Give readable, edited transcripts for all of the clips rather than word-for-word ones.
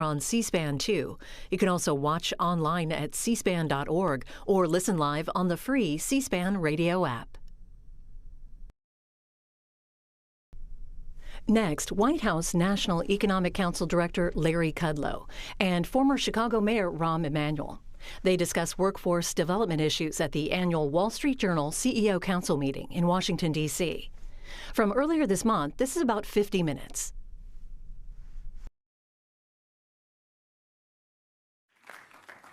on C-SPAN 2. You can also watch online at cspan.org or listen live on the free C-SPAN radio app. Next, White House National Economic Council Director Larry Kudlow and former Chicago Mayor Rahm Emanuel. They discuss workforce development issues at the annual Wall Street Journal CEO Council meeting in Washington, D.C. From earlier this month, this is about 50 minutes.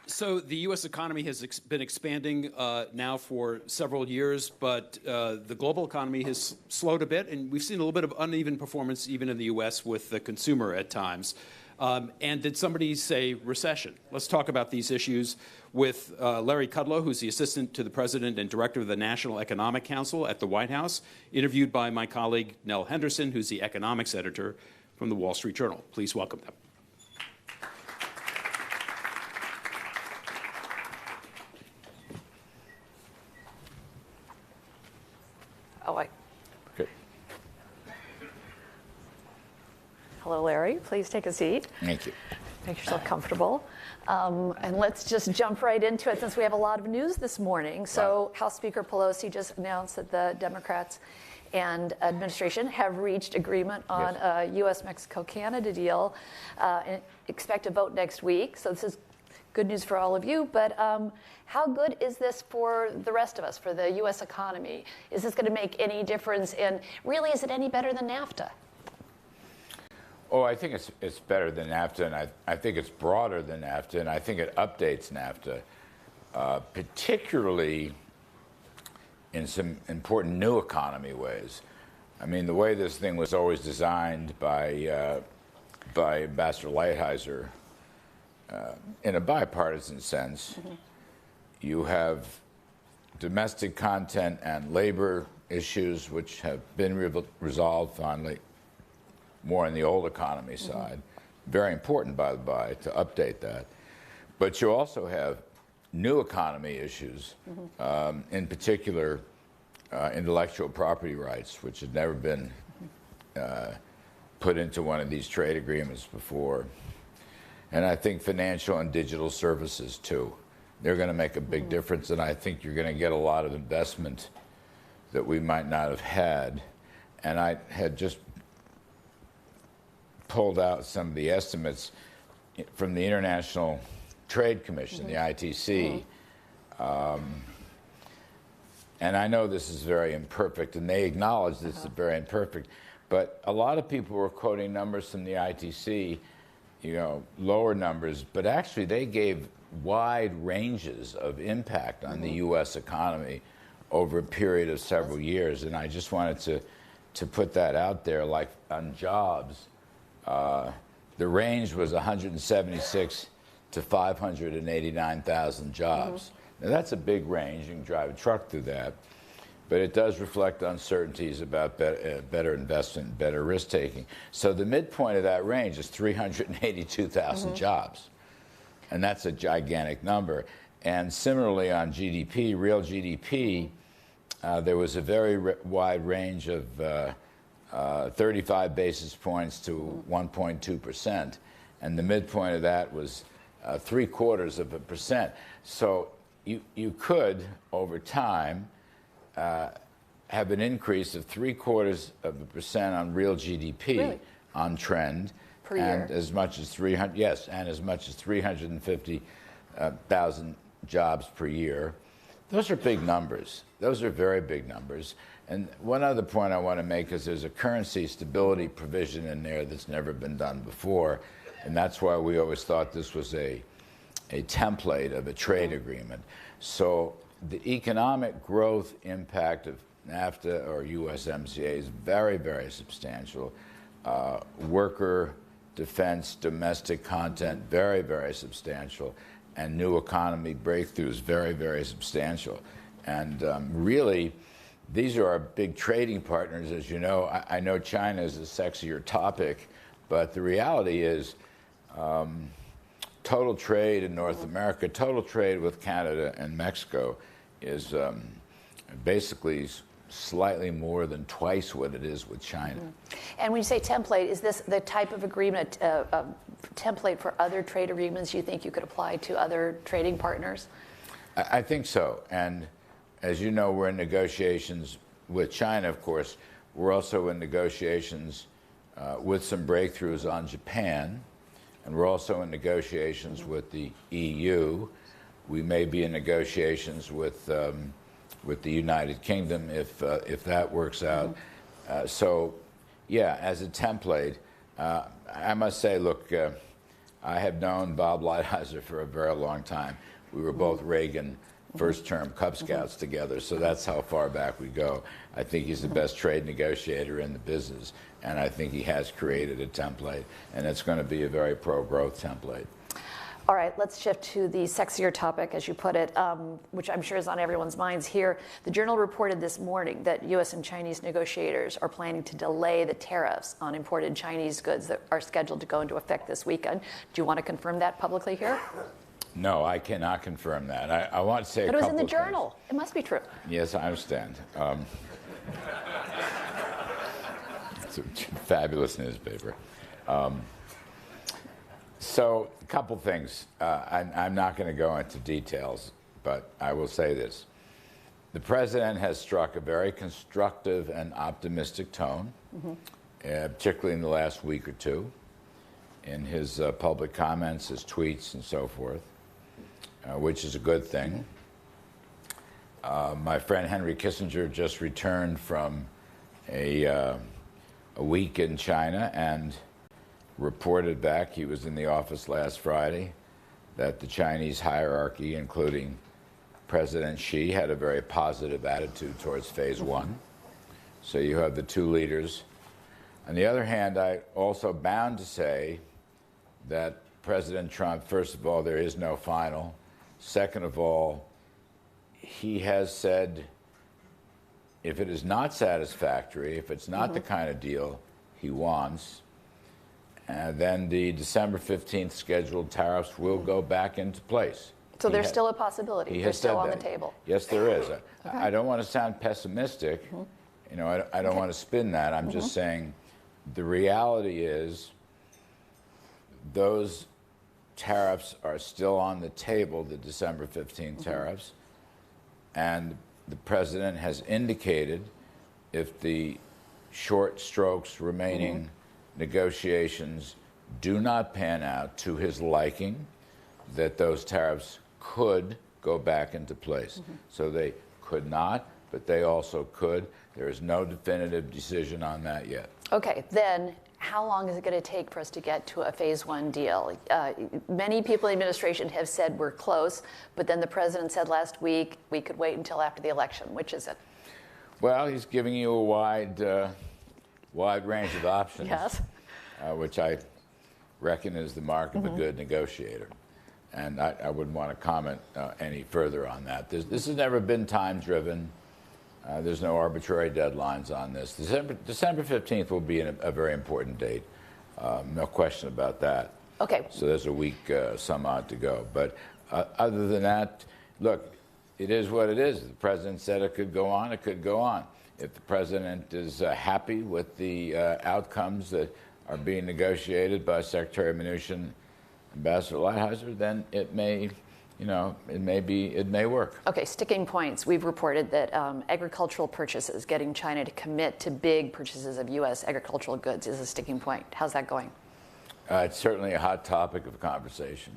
So the U.S. economy has been expanding now for several years, but the global economy has slowed a bit, and we've seen a little bit of uneven performance even in the U.S. with the consumer at times. And did somebody say recession? Let's talk about these issues with Larry Kudlow, who's the assistant to the president and director of the National Economic Council at the White House, interviewed by my colleague Nell Henderson, who's the economics editor from the Wall Street Journal. Please welcome them. Good. Hello, Larry. Please take a seat. Thank you. Make yourself comfortable. And let's just jump right into it since we have a lot of news this morning. So House Speaker Pelosi just announced that the Democrats and administration have reached agreement on a U.S.-Mexico-Canada deal and expect a vote next week. So this is good news for all of you, but how good is this for the rest of us, for the U.S. economy? Is this going to make any difference? And really, is it any better than NAFTA? Oh, I think it's better than NAFTA, and I think it's broader than NAFTA, and I think it updates NAFTA, particularly in some important new economy ways. I mean, the way this thing was always designed by Ambassador Lighthizer, in a bipartisan sense, you have domestic content and labor issues which have been resolved finally, more on the old economy side. Very important, by the by, to update that. But you also have new economy issues, in particular intellectual property rights, which had never been put into one of these trade agreements before. And I think financial and digital services, too. They're going to make a big difference, and I think you're going to get a lot of investment that we might not have had. And I had just pulled out some of the estimates from the International Trade Commission, the ITC. And I know this is very imperfect, and they acknowledge this is very imperfect. But a lot of people were quoting numbers from the ITC, you know, lower numbers, but actually they gave wide ranges of impact on the U.S. economy over a period of several years. And I just wanted to put that out there, like on jobs. The range was 176 to 589,000 jobs. Now that's a big range. You can drive a truck through that. But it does reflect uncertainties about better investment, better risk-taking. So the midpoint of that range is 382,000 jobs. And that's a gigantic number. And similarly on GDP, real GDP, there was a very wide range of 35 basis points to 1.2%. And the midpoint of that was 0.75%. So you could, over time, have an increase of 0.75% on real GDP on trend, per year, and as much as 350,000 jobs per year. Those are big numbers. Those are very big numbers. And one other point I want to make is there's a currency stability provision in there that's never been done before, and that's why we always thought this was a template of a trade agreement. So the economic growth impact of NAFTA or USMCA is very, very substantial. Worker, defense, domestic content, very, very substantial. And new economy breakthroughs, very, very substantial. And really, these are our big trading partners. As you know, I know China is a sexier topic, but the reality is total trade in North America, total trade with Canada and Mexico is basically slightly more than twice what it is with China. And when you say template, is this the type of agreement, a template for other trade agreements you think you could apply to other trading partners? I think so. And as you know, we're in negotiations with China, of course. We're also in negotiations with some breakthroughs on Japan. And we're also in negotiations with the EU. We may be in negotiations with the United Kingdom if that works out. So, yeah, as a template, I must say, look, I have known Bob Lighthizer for a very long time. We were both Reagan first-term Cub Scouts together, so that's how far back we go. I think he's the best trade negotiator in the business, and I think he has created a template, and it's going to be a very pro-growth template. All right, let's shift to the sexier topic, as you put it, which I'm sure is on everyone's minds here. The Journal reported this morning that U.S. and Chinese negotiators are planning to delay the tariffs on imported Chinese goods that are scheduled to go into effect this weekend. Do you want to confirm that publicly here? No, I cannot confirm that. I want to say but a couple of things. But it was in the Journal. It must be true. Yes, I understand. It's a fabulous newspaper. So, a couple things. I'm not going to go into details, but I will say this. The president has struck a very constructive and optimistic tone, particularly in the last week or two, in his public comments, his tweets, and so forth, which is a good thing. My friend Henry Kissinger just returned from a week in China and reported back, he was in the office last Friday, that the Chinese hierarchy, including President Xi, had a very positive attitude towards phase one. So you have the two leaders. On the other hand, I also bound to say that President Trump, first of all, there is no final. Second of all, he has said if it is not satisfactory, if it's not the kind of deal he wants, then the December 15th scheduled tariffs will go back into place. So there's still a possibility. They're still on the table. Yes, there is. I don't want to sound pessimistic. You know, I don't want to spin that. I'm just saying the reality is those tariffs are still on the table, the December 15th tariffs, and the president has indicated if the short strokes remaining negotiations do not pan out to his liking, that those tariffs could go back into place. So they could not, but they also could. There is no definitive decision on that yet. Okay, then how long is it going to take for us to get to a phase one deal? Many people in the administration have said we're close, but then the president said last week we could wait until after the election. Which is it? Well, he's giving you a wide range of options, yes. Which I reckon is the mark of a good negotiator. And I wouldn't want to comment any further on that. This has never been time-driven. There's no arbitrary deadlines on this. December 15th will be a very important date. No question about that. Okay. So there's a week, some odd to go. But other than that, look, it is what it is. The president said it could go on, it could go on. If the president is happy with the outcomes that are being negotiated by Secretary Mnuchin, Ambassador Lighthizer, then it may, it may work. Okay, sticking points. We've reported that agricultural purchases, getting China to commit to big purchases of U.S. agricultural goods, is a sticking point. How's that going? It's certainly a hot topic of conversation.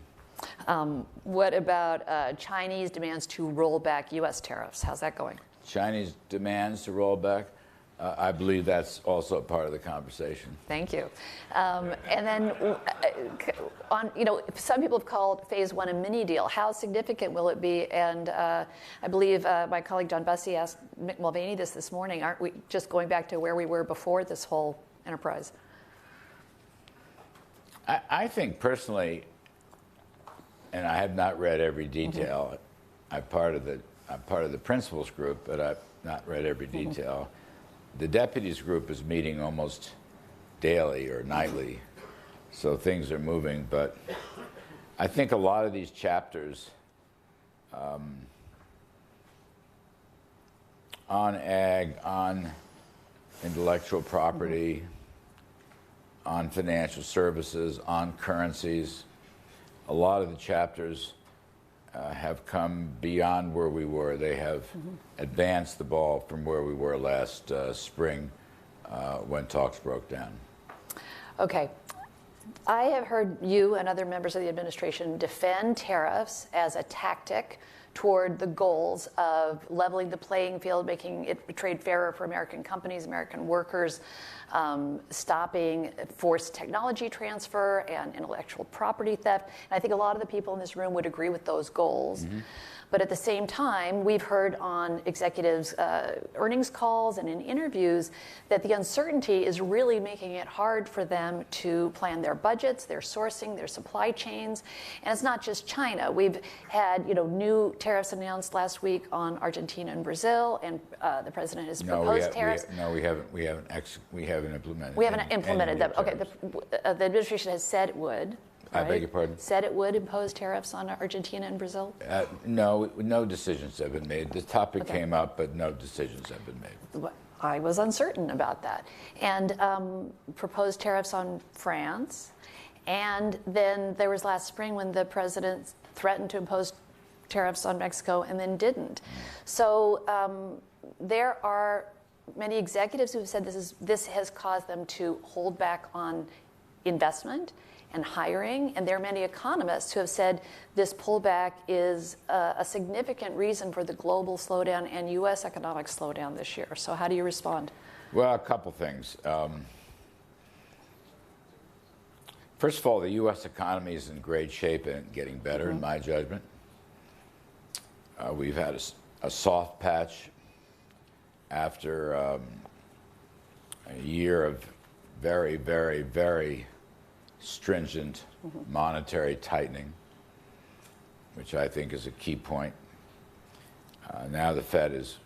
What about Chinese demands to roll back U.S. tariffs? How's that going? Chinese demands to roll back? I believe that's also part of the conversation. Thank you. And then, some people have called phase one a mini deal. How significant will it be? And I believe my colleague John Bussey asked Mick Mulvaney this morning. Aren't we just going back to where we were before this whole enterprise? I think personally, and I have not read every detail. I'm part of the principals group, but I've not read every detail. The deputies group is meeting almost daily or nightly, so things are moving. But I think a lot of these chapters on ag, on intellectual property, on financial services, on currencies. A lot of the chapters have come beyond where we were. They have advanced the ball from where we were last spring when talks broke down. Okay. I have heard you and other members of the administration defend tariffs as a tactic toward the goals of leveling the playing field, making it trade fairer for American companies, American workers, stopping forced technology transfer and intellectual property theft. And I think a lot of the people in this room would agree with those goals. But at the same time, we've heard on executives' earnings calls and in interviews that the uncertainty is really making it hard for them to plan their budgets, their sourcing, their supply chains. And it's not just China. We've had new tariffs announced last week on Argentina and Brazil, and the president has proposed tariffs. We haven't implemented. We haven't implemented them. Okay, the administration has said it would. Right? I beg your pardon? Said it would impose tariffs on Argentina and Brazil? No decisions have been made. The topic came up, but no decisions have been made. I was uncertain about that. And proposed tariffs on France. And then there was last spring when the president threatened to impose tariffs on Mexico and then didn't. So there are many executives who have said this has caused them to hold back on investment and hiring, and there are many economists who have said this pullback is a significant reason for the global slowdown and U.S. economic slowdown this year. So how do you respond? Well, a couple things. First of all, the U.S. economy is in great shape and getting better, in my judgment. We've had a soft patch after a year of very, very, very stringent monetary tightening, which I think is a key point. Now the Fed is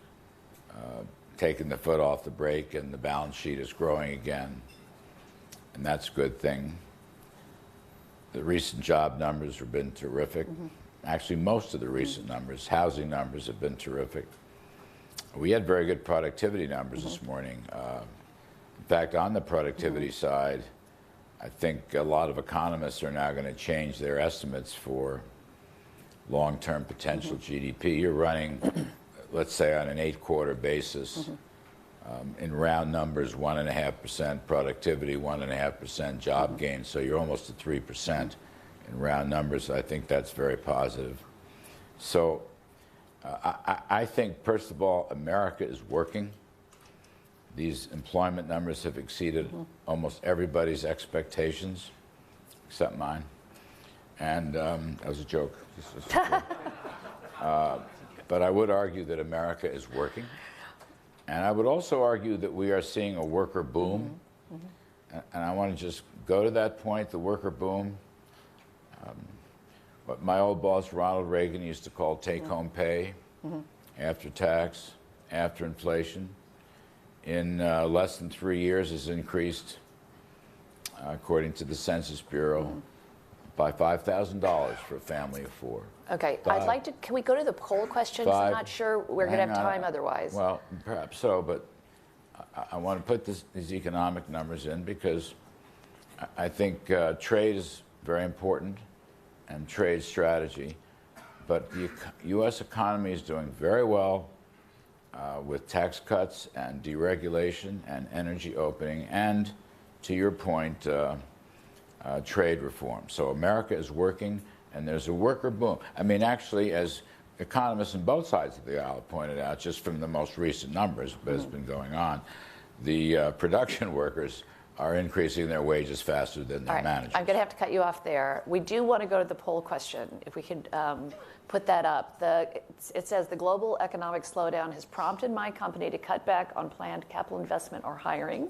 taking the foot off the brake and the balance sheet is growing again, and that's a good thing. The recent job numbers have been terrific. Actually, most of the recent numbers, housing numbers, have been terrific. We had very good productivity numbers this morning. In fact, on the productivity side, I think a lot of economists are now going to change their estimates for long-term potential GDP. You're running, let's say, on an 8-quarter basis, in round numbers, 1.5% productivity, 1.5% job gain. So you're almost at 3% in round numbers. I think that's very positive. So I think, first of all, America is working. These employment numbers have exceeded almost everybody's expectations, except mine. And that was a joke. But I would argue that America is working. And I would also argue that we are seeing a worker boom. And I want to just go to that point, the worker boom. What my old boss, Ronald Reagan, used to call take-home pay, after tax, after inflation. In less than 3 years has increased, according to the Census Bureau, by $5,000 for a family of 4. Okay, I'd like to, can we go to the poll question? I'm not sure we're going to have time otherwise. Well, perhaps so, but I want to put these economic numbers in because I think trade is very important and trade strategy, but the U.S. economy is doing very well with tax cuts and deregulation and energy opening and, to your point, trade reform. So America is working, and there's a worker boom. I mean, actually, as economists on both sides of the aisle pointed out, just from the most recent numbers that has been going on, the production workers are increasing their wages faster than their managers. I'm going to have to cut you off there. We do want to go to the poll question, if we could put that up. It says, the global economic slowdown has prompted my company to cut back on planned capital investment or hiring.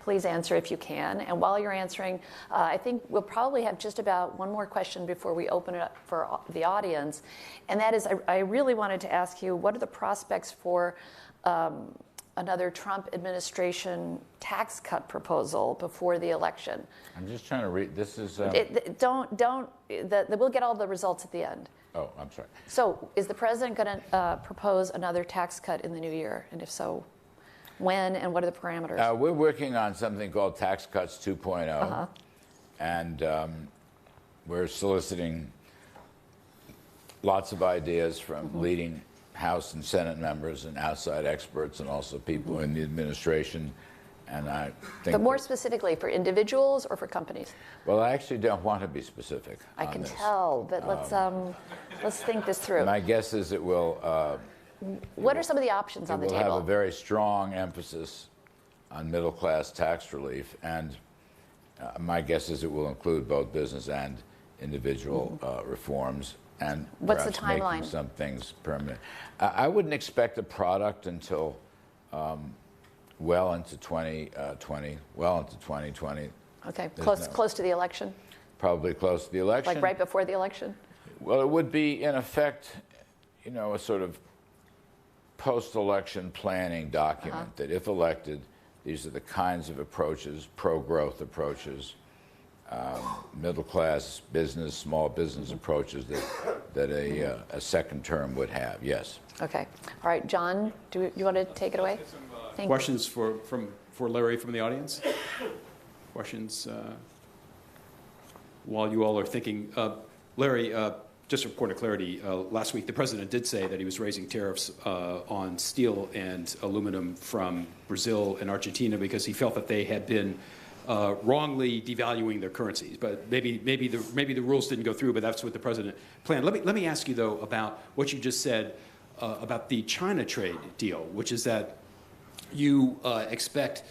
Please answer if you can. And while you're answering, I think we'll probably have just about one more question before we open it up for the audience. And that is, I really wanted to ask you, what are the prospects for another Trump administration tax cut proposal before the election. I'm just trying to read. This is. We'll get all the results at the end. Oh, I'm sorry. So is the president going to propose another tax cut in the new year? And if so, when and what are the parameters? We're working on something called Tax Cuts 2.0. And we're soliciting lots of ideas from leading House and Senate members and outside experts and also people in the administration. And I think but more specifically, for individuals or for companies? Well, I actually don't want to be specific. I can tell, but let's think this through. My guess is it will. What are some of the options on the table? It will have a very strong emphasis on middle-class tax relief, and my guess is it will include both business and individual reforms. And what's the perhaps timeline? Making some things permanent. I wouldn't expect a product until well into 2020. Well into 2020. Okay, close to the election. Probably close to the election. Like right before the election. Well, it would be in effect, a sort of post-election planning document that, if elected, these are the kinds of approaches, pro-growth approaches, middle-class business, small business approaches that a second term would have. Yes. Okay. All right, John, do you want to take it away? Questions for Larry from the audience? Questions while you all are thinking. Larry, just for point of clarity, last week the president did say that he was raising tariffs on steel and aluminum from Brazil and Argentina because he felt that they had been wrongly devaluing their currencies. But maybe the rules didn't go through, but that's what the president planned. Let me ask you, though, about what you just said about the China trade deal, which is that you expect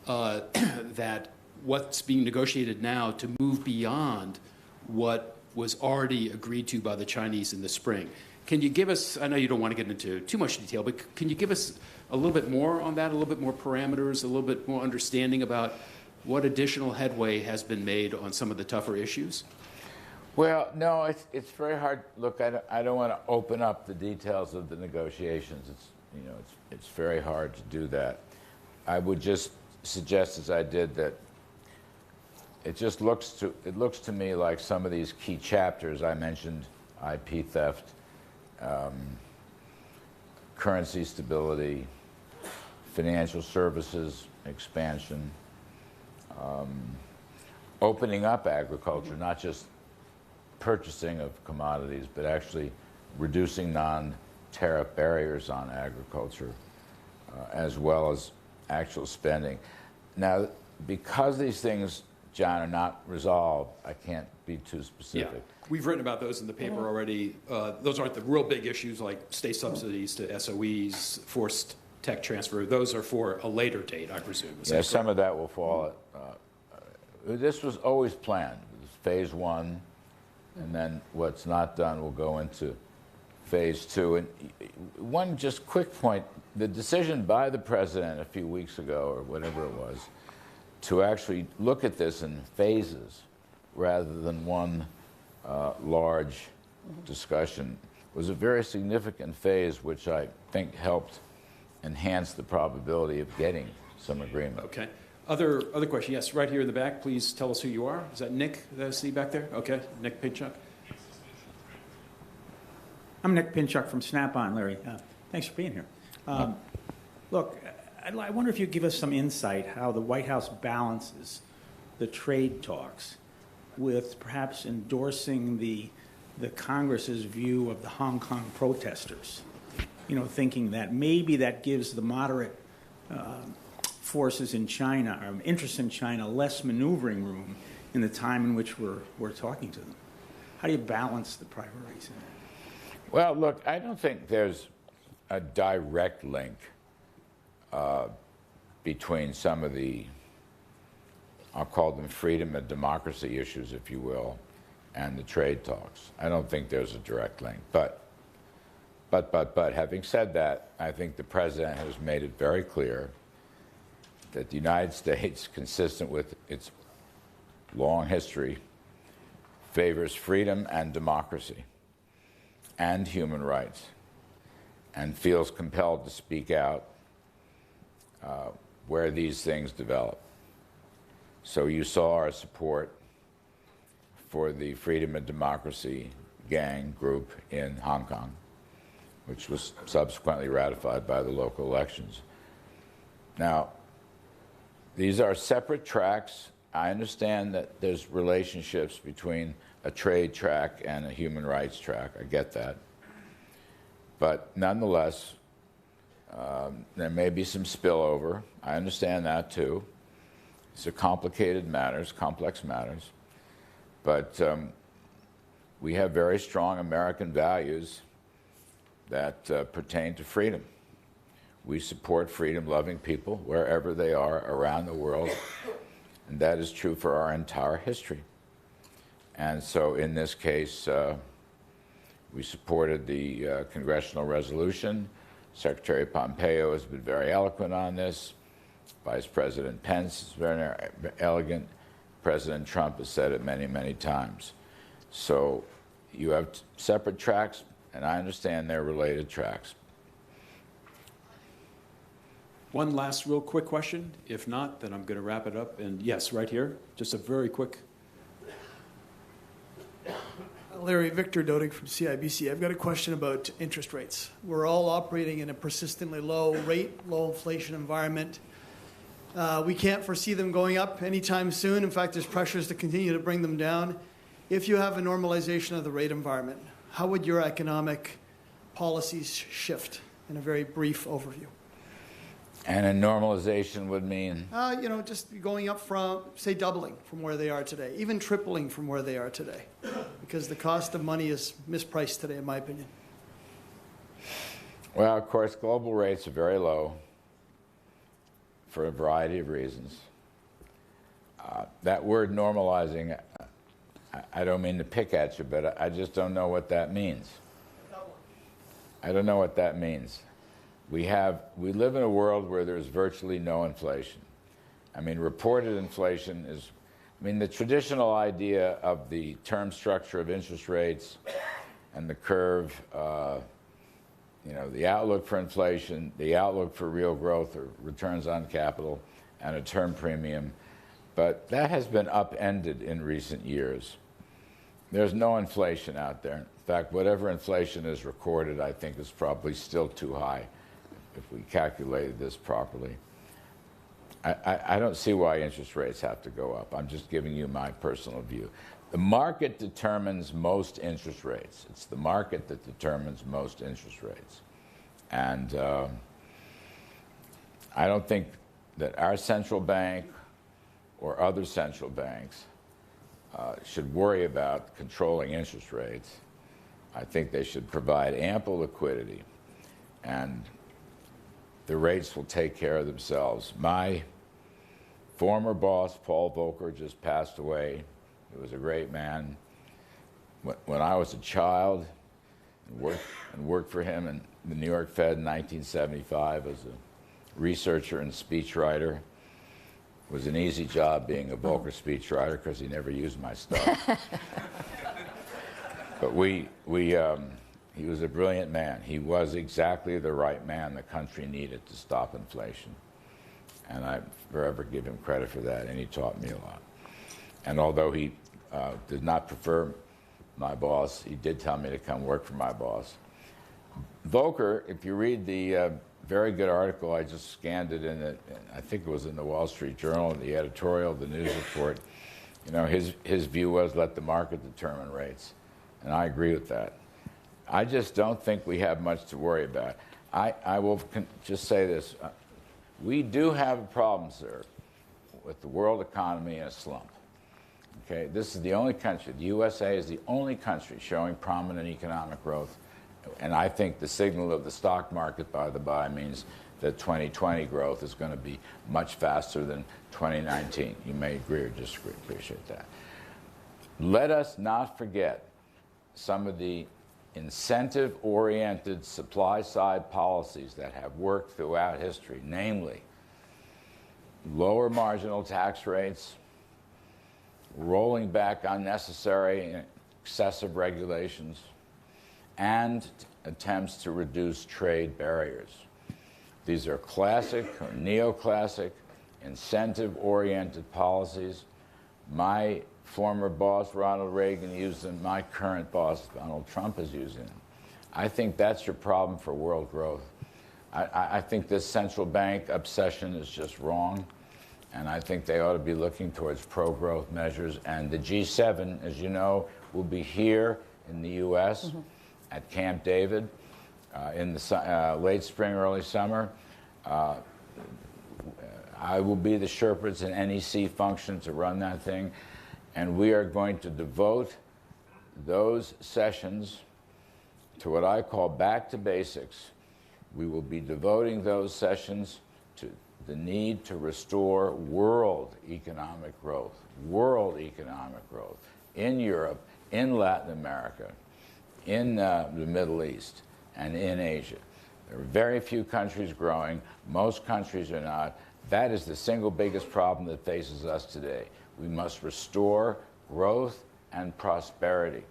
that what's being negotiated now to move beyond what was already agreed to by the Chinese in the spring. Can you give us, I know you don't want to get into too much detail, but can you give us a little bit more on that, a little bit more parameters, a little bit more understanding about what additional headway has been made on some of the tougher issues? Well, no, it's very hard. Look, I don't want to open up the details of the negotiations. It's very hard to do that. I would just suggest, as I did, that it looks to me like some of these key chapters I mentioned: IP theft, currency stability, financial services expansion, opening up agriculture, not just purchasing of commodities, but actually reducing non-tariff barriers on agriculture, as well as actual spending. Now, because these things, John, are not resolved, I can't be too specific. Yeah. We've written about those in the paper already. Those aren't the real big issues like state subsidies to SOEs, forced tech transfer. Those are for a later date, I presume. Yeah, some of that will fall. This was always planned. It was phase one, and then what's not done will go into phase two. And one just quick point, the decision by the president a few weeks ago, or whatever it was, to actually look at this in phases rather than one large discussion was a very significant phase, which I think helped enhance the probability of getting some agreement. Okay. Other question? Yes, right here in the back. Please tell us who you are. Is that Nick that I see back there? Okay, Nick Pinchuk. I'm Nick Pinchuk from Snap-on, Larry. Thanks for being here. Look, I wonder if you could give us some insight how the White House balances the trade talks with perhaps endorsing the Congress's view of the Hong Kong protesters. Thinking that maybe that gives the moderate forces in China, or interest in China, less maneuvering room in the time in which we're talking to them. How do you balance the priorities in that? Well, look, I don't think there's a direct link between some of the, I'll call them freedom and democracy issues, if you will, and the trade talks. I don't think there's a direct link. But having said that, I think the president has made it very clear that the United States, consistent with its long history, favors freedom and democracy and human rights, and feels compelled to speak out where these things develop. So you saw our support for the Freedom and Democracy gang group in Hong Kong, which was subsequently ratified by the local elections. Now, these are separate tracks. I understand that there's relationships between a trade track and a human rights track. I get that. But nonetheless, there may be some spillover. I understand that too. These are complicated matters, complex matters. But we have very strong American values that pertain to freedom. We support freedom-loving people wherever they are around the world, and that is true for our entire history. And so in this case, we supported the congressional resolution. Secretary Pompeo has been very eloquent on this. Vice President Pence is very elegant. President Trump has said it many, many times. So you have separate tracks, and I understand they're related tracks. One last real quick question. If not, then I'm going to wrap it up. And yes, right here, just a very quick. Larry, Victor Dodig from CIBC. I've got a question about interest rates. We're all operating in a persistently low rate, low inflation environment. We can't foresee them going up anytime soon. In fact, there's pressures to continue to bring them down. If you have a normalization of the rate environment, how would your economic policies shift in a very brief overview? And a normalization would mean? Just going up from, say, doubling from where they are today, even tripling from where they are today, because the cost of money is mispriced today, in my opinion. Well, of course, global rates are very low for a variety of reasons. That word normalizing, I don't mean to pick at you, but I just don't know what that means. I don't know what that means. We live in a world where there's virtually no inflation. I mean, reported inflation is, the traditional idea of the term structure of interest rates and the curve, the outlook for inflation, the outlook for real growth or returns on capital, and a term premium. But that has been upended in recent years. There's no inflation out there. In fact, whatever inflation is recorded, I think is probably still too high if we calculated this properly. I don't see why interest rates have to go up. I'm just giving you my personal view. The market determines most interest rates. It's the market that determines most interest rates. And I don't think that our central bank or other central banks should worry about controlling interest rates. I think they should provide ample liquidity, and the rates will take care of themselves. My former boss, Paul Volcker, just passed away. He was a great man. When I was a child and worked for him in the New York Fed in 1975 as a researcher and speechwriter, it was an easy job being a Volcker speechwriter because he never used my stuff. But he was a brilliant man. He was exactly the right man the country needed to stop inflation. And I forever give him credit for that, and he taught me a lot. And although he did not prefer my boss, he did tell me to come work for my boss. Volcker, if you read the very good article, I just scanned it I think it was in the Wall Street Journal, the editorial, the news report, his view was let the market determine rates. And I agree with that. I just don't think we have much to worry about. I will just say this. We do have a problem, sir, with the world economy in a slump. Okay, this is the only country, the USA is the only country showing prominent economic growth. And I think the signal of the stock market, by the by, means that 2020 growth is going to be much faster than 2019. You may agree or disagree. Appreciate that. Let us not forget some of the incentive-oriented supply-side policies that have worked throughout history, namely lower marginal tax rates, rolling back unnecessary and excessive regulations, and attempts to reduce trade barriers. These are classic or neoclassic, incentive-oriented policies. My former boss, Ronald Reagan, used them. My current boss, Donald Trump, is using them. I think that's your problem for world growth. I think this central bank obsession is just wrong, and I think they ought to be looking towards pro-growth measures. And the G7, as you know, will be here in the U.S. At Camp David in the late spring, early summer. I will be the Sherpas and NEC function to run that thing, and we are going to devote those sessions to what I call back to basics. We will be devoting those sessions to the need to restore world economic growth in Europe, in Latin America, in the Middle East, and in Asia. There are very few countries growing. Most countries are not. That is the single biggest problem that faces us today. We must restore growth and prosperity,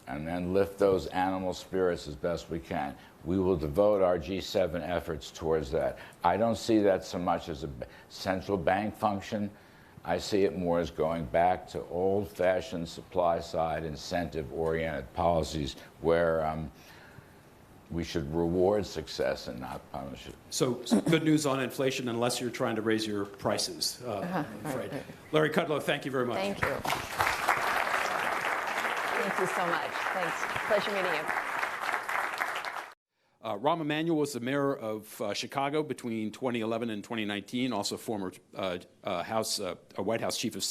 and then lift those animal spirits as best we can. We will devote our G7 efforts towards that. I don't see that so much as a central bank function. I see it more as going back to old-fashioned supply-side incentive-oriented policies where we should reward success and not punish it. So good news on inflation, unless you're trying to raise your prices, I'm afraid. Larry Kudlow, thank you very much. Thank you. Thank you so much. Thanks. Pleasure meeting you. Rahm Emanuel was the mayor of Chicago between 2011 and 2019, also former White House chief of staff.